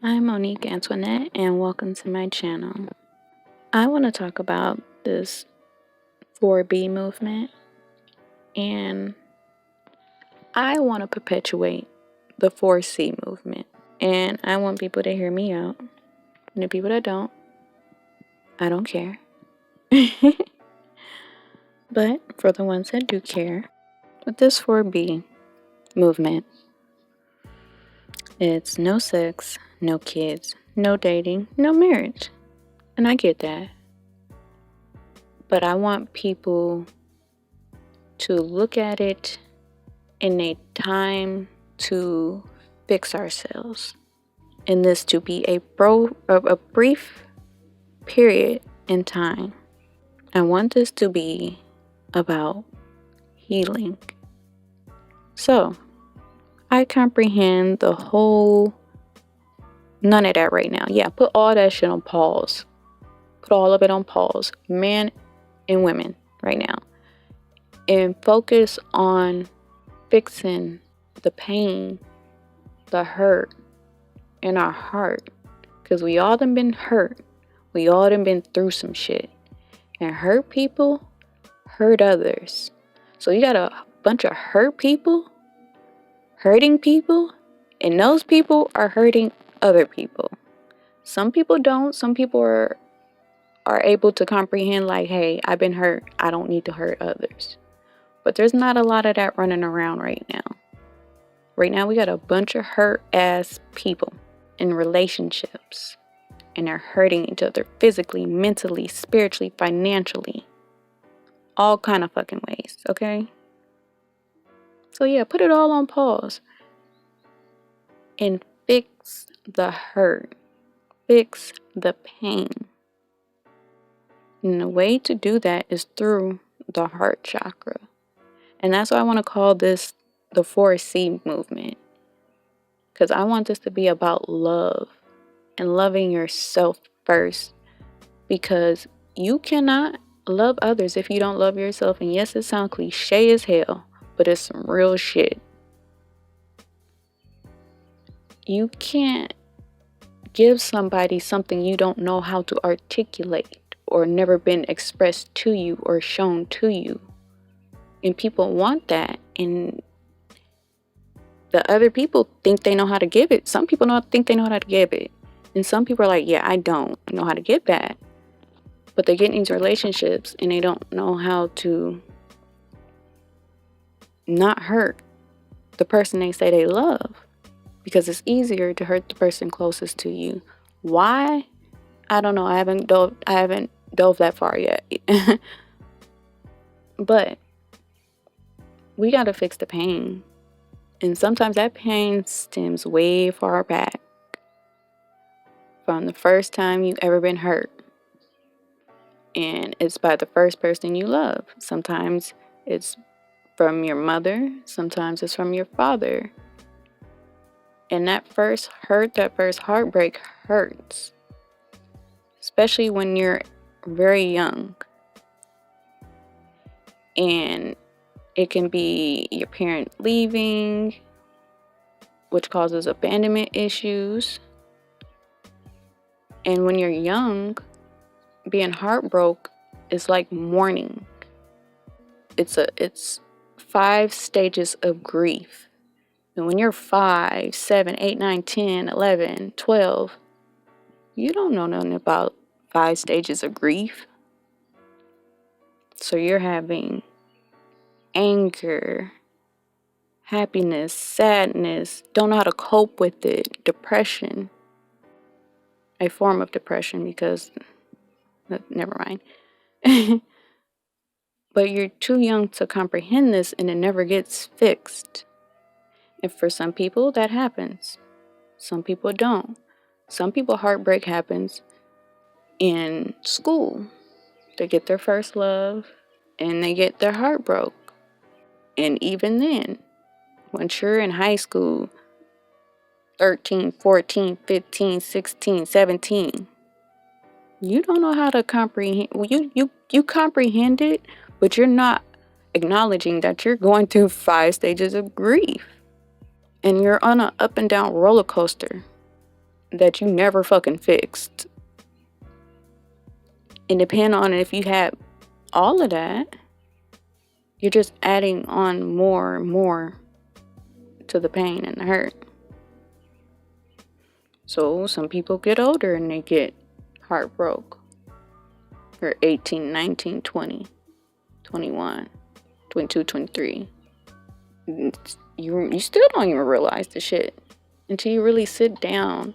I'm Monique Antoinette, and welcome to my channel. I want to talk about this 4B movement, and I want to perpetuate the 4C movement. And I want people to hear me out. And the people that don't, I don't care. But for the ones that do care, with this 4B movement, it's no sex, no kids, no dating, no marriage. And I get that. But I want people to look at it in a time to fix ourselves. And this to be a brief period in time. I want this to be about healing. So, I comprehend the whole, none of that right now. Yeah, put all that shit on pause. Put all of it on pause. Men and women right now. And focus on fixing the pain, the hurt in our heart. Because we all done been hurt. We all done been through some shit. And hurt people hurt others. So you got a bunch of hurt people hurting people, and those people are hurting other people. Some people don't. Some people are able to comprehend, like, hey, I've been hurt. I don't need to hurt others. But there's not a lot of that running around right now. Right now, we got a bunch of hurt ass people in relationships, and they're hurting each other physically, mentally, spiritually, financially, all kind of fucking ways, okay? So yeah, put it all on pause and fix the hurt, fix the pain. And the way to do that is through the heart chakra. And that's why I want to call this the 4C movement. Because I want this to be about love and loving yourself first. Because you cannot love others if you don't love yourself. And yes, it sounds cliche as hell, but it's some real shit. You can't give somebody something you don't know how to articulate or never been expressed to you or shown to you. And people want that, and the other people think they know how to give it. Some people think they know how to give it, and some people are like, yeah, I don't know how to give that. But they get in these relationships and they don't know how to not hurt the person they say they love, because it's easier to hurt the person closest to you. Why? I don't know. I haven't dove that far yet. But we got to fix the pain. And sometimes that pain stems way far back from the first time you've ever been hurt. And it's by the first person you love. Sometimes it's from your mother. Sometimes it's from your father. And that first hurt, that first heartbreak hurts. Especially when you're very young. And it can be your parent leaving, which causes abandonment issues. And when you're young, being heartbroken is like mourning. It's 5 stages of grief. And when you're 5, 7, 8, 9, 10, 11, 12, you don't know nothing about 5 stages of grief. So you're having anger, happiness, sadness, don't know how to cope with it, depression, a form of depression, because, never mind. But you're too young to comprehend this, and it never gets fixed. And for some people, that happens. Some people don't. Some people, heartbreak happens in school. They get their first love, and they get their heart broke. And even then, once you're in high school, 13, 14, 15, 16, 17, you don't know how to comprehend. You comprehend it, but you're not acknowledging that you're going through 5 stages of grief. And you're on an up and down roller coaster. that you never fucking fixed. And depending on if you had all of that, you're just adding on more and more to the pain and the hurt. So some people get older and they get heartbroken. You're 18, 19, 20, 21, 22, 23. You still don't even realize the shit until you really sit down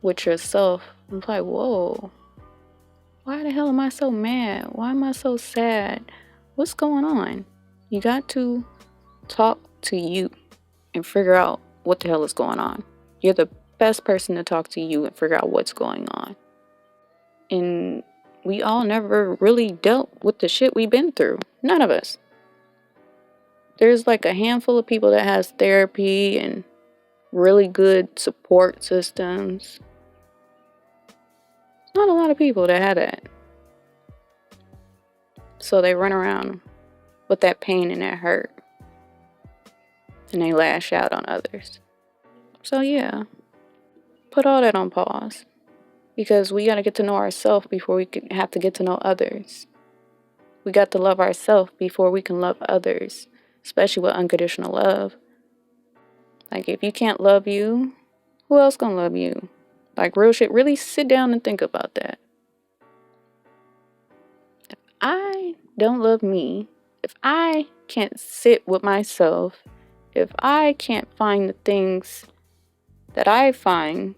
with yourself and be like, whoa, why the hell am I so mad? Why am I so sad? What's going on? You got to talk to you and figure out what the hell is going on. You're the best person to talk to you and figure out what's going on. And we all never really dealt with the shit we've been through. None of us. There's like a handful of people that has therapy and really good support systems. Not a lot of people that have that. So they run around with that pain and that hurt. And they lash out on others. So yeah, put all that on pause. Because we got to get to know ourselves before we have to get to know others. We got to love ourselves before we can love others. Especially with unconditional love. Like, if you can't love you, who else gonna love you? Like, real shit. Really sit down and think about that. If I don't love me, if I can't sit with myself, if I can't find the things that I find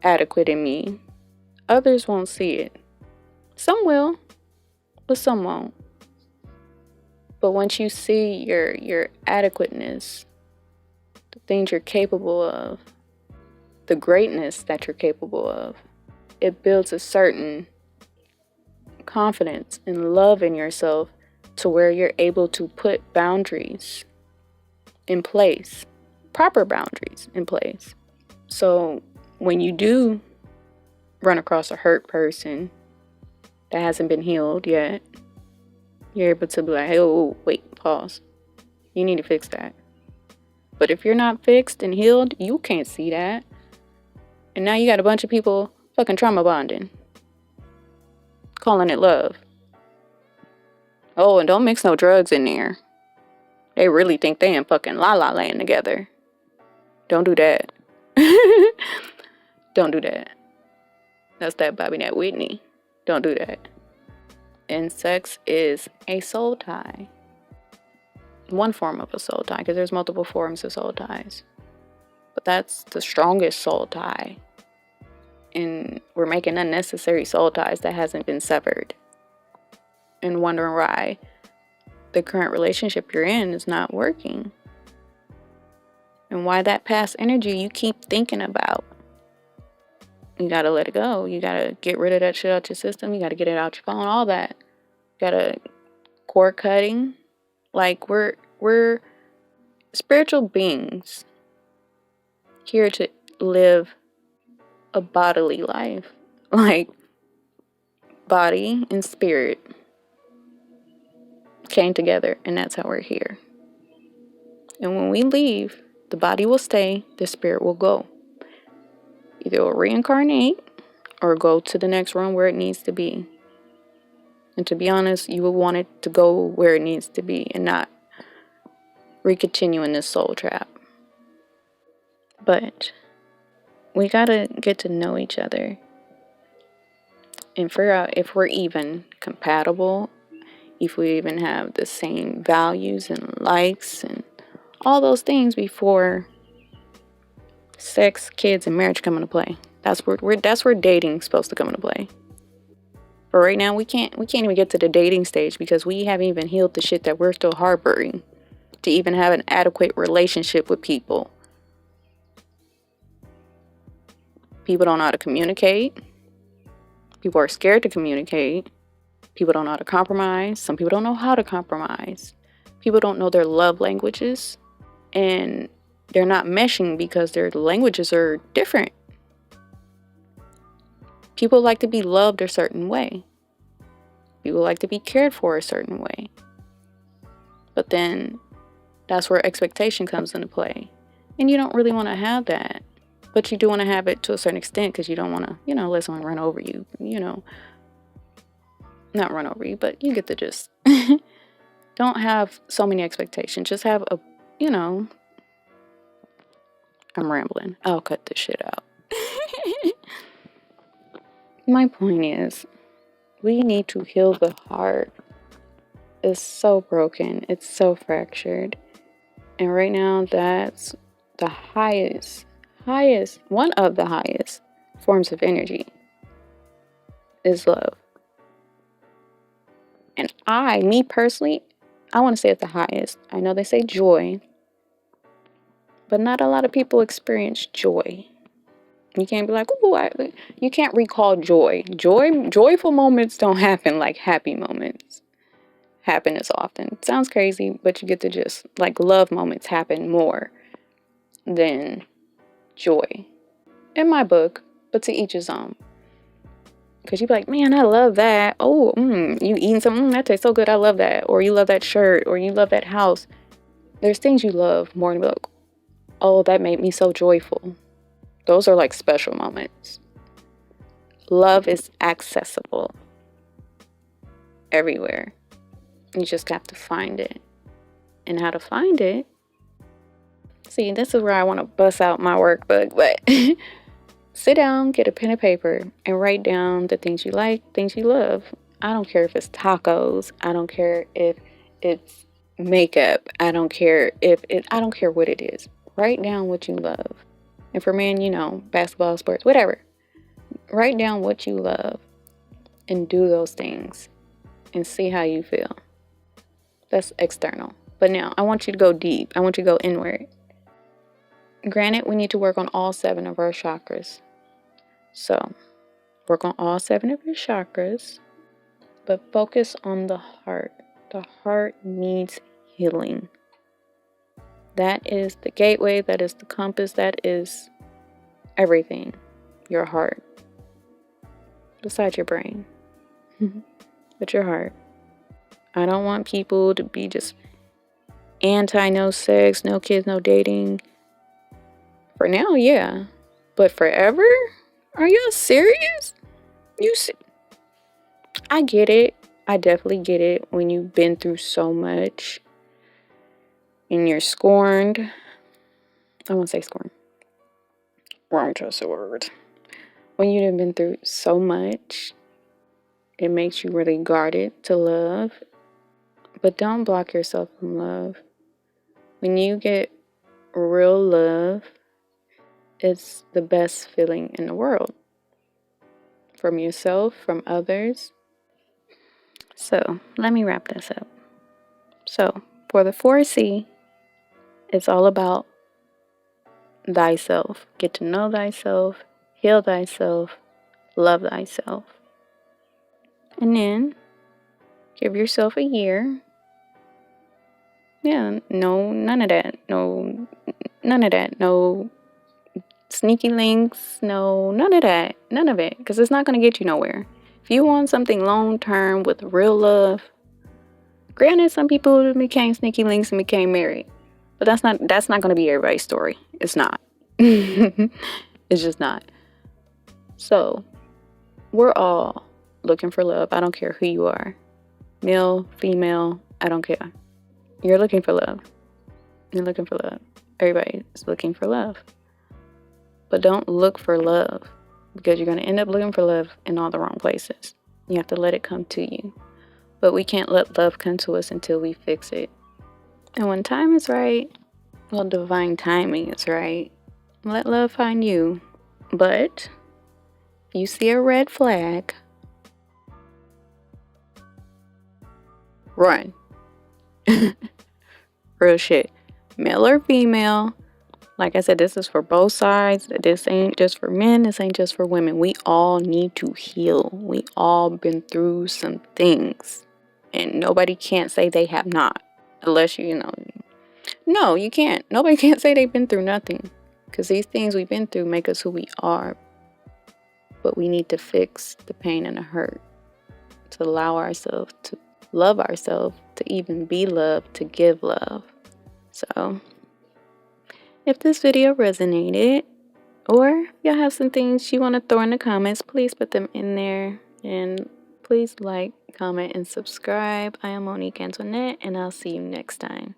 adequate in me, others won't see it. Some will, but some won't. But once you see your adequateness, the things you're capable of, the greatness that you're capable of, it builds a certain confidence and love in yourself to where you're able to put boundaries in place, proper boundaries in place. So when you do run across a hurt person that hasn't been healed yet, you're able to be like, hey, oh, wait, pause. You need to fix that. But if you're not fixed and healed, you can't see that. And now you got a bunch of people fucking trauma bonding. Calling it love. Oh, and don't mix no drugs in there. They really think they in fucking La La Land together. Don't do that. Don't do that. That's that Bobby Nat Whitney. Don't do that. And sex is a soul tie. One form of a soul tie, because there's multiple forms of soul ties. But that's the strongest soul tie. And we're making unnecessary soul ties that hasn't been severed. And wondering why the current relationship you're in is not working. And why that past energy you keep thinking about. You gotta let it go. You gotta get rid of that shit out your system. You gotta get it out your phone, all that. You gotta cord cutting. Like, we're spiritual beings here to live a bodily life. Like, body and spirit came together, and that's how we're here. And when we leave, the body will stay, the spirit will go. Either it will reincarnate or go to the next realm where it needs to be. And to be honest, you will want it to go where it needs to be and not re-continue in this soul trap. But we gotta get to know each other and figure out if we're even compatible, if we even have the same values and likes and all those things before sex, kids, and marriage come into play. That's where dating's supposed to come into play. But right now we can't even get to the dating stage because we haven't even healed the shit that we're still harboring to even have an adequate relationship with people. People don't know how to communicate. People are scared to communicate. People don't know how to compromise. Some people don't know how to compromise. People don't know their love languages. And they're not meshing because their languages are different. People like to be loved a certain way. People like to be cared for a certain way. But then that's where expectation comes into play. And you don't really want to have that. But you do want to have it to a certain extent because you don't want to, let someone run over you, not run over you, but you get the gist. Don't have so many expectations. Just have I'm rambling. I'll cut this shit out. My point is, we need to heal the heart. It's so broken. It's so fractured. And right now, that's the highest, one of the highest forms of energy is love. And me personally, I want to say it's the highest. I know they say joy, but not a lot of people experience joy. You can't be like, oh, you can't recall joy. Joyful moments don't happen like happy moments happen as often. It sounds crazy, but you get to just, like, love moments happen more than joy. In my book, but to each his own. Because you be like, man, I love that. Oh, you eating something, that tastes so good, I love that. Or you love that shirt, or you love that house. There's things you love more than like, oh, that made me so joyful. Those are like special moments. Love is accessible everywhere. You just have to find it. And how to find it? See, this is where I want to bust out my workbook, but sit down, get a pen and paper, and write down the things you like, things you love. I don't care if it's tacos. I don't care if it's makeup. I don't care what it is. Write down what you love. And for men, basketball, sports, whatever. Write down what you love and do those things and see how you feel. That's external. But now I want you to go deep. I want you to go inward. Granted, we need to work on all 7 of our chakras. So, work on all 7 of your chakras, but focus on the heart. The heart needs healing. That is the gateway, that is the compass, that is everything. Your heart. Besides your brain. But your heart. I don't want people to be just anti no sex, no kids, no dating. For now, yeah. But forever? Are y'all serious? I get it. I definitely get it when you've been through so much and you're scorned. I won't say scorned. Wrong choice of word. When you've been through so much, it makes you really guarded to love. But don't block yourself from love. When you get real love, it's the best feeling in the world. From yourself, from others. So, let me wrap this up. So, for the 4C, it's all about thyself. Get to know thyself, heal thyself, love thyself. And then, give yourself a year. Yeah, none of that. No sneaky links, none of that. None of it. Because it's not going to get you nowhere. If you want something long-term with real love, granted, some people became sneaky links and became married. But that's not going to be everybody's story. It's not. It's just not. So, we're all looking for love. I don't care who you are. Male, female, I don't care. You're looking for love. You're looking for love. Everybody is looking for love. But don't look for love, because you're going to end up looking for love in all the wrong places. You have to let it come to you. But we can't let love come to us until we fix it. And when time is right, well, divine timing is right, let love find you. But if you see a red flag, run. Real shit. Male or female. Like I said, this is for both sides. This ain't just for men. This ain't just for women. We all need to heal. We all been through some things. And nobody can't say they have not. Unless No, you can't. Nobody can't say they've been through nothing. Because these things we've been through make us who we are. But we need to fix the pain and the hurt. To allow ourselves to love ourselves. To even be loved. To give love. So, if this video resonated, Or if y'all have some things you want to throw in the comments, please put them in there. And please like, comment, and subscribe. I am Monique Antoinette, and I'll see you next time.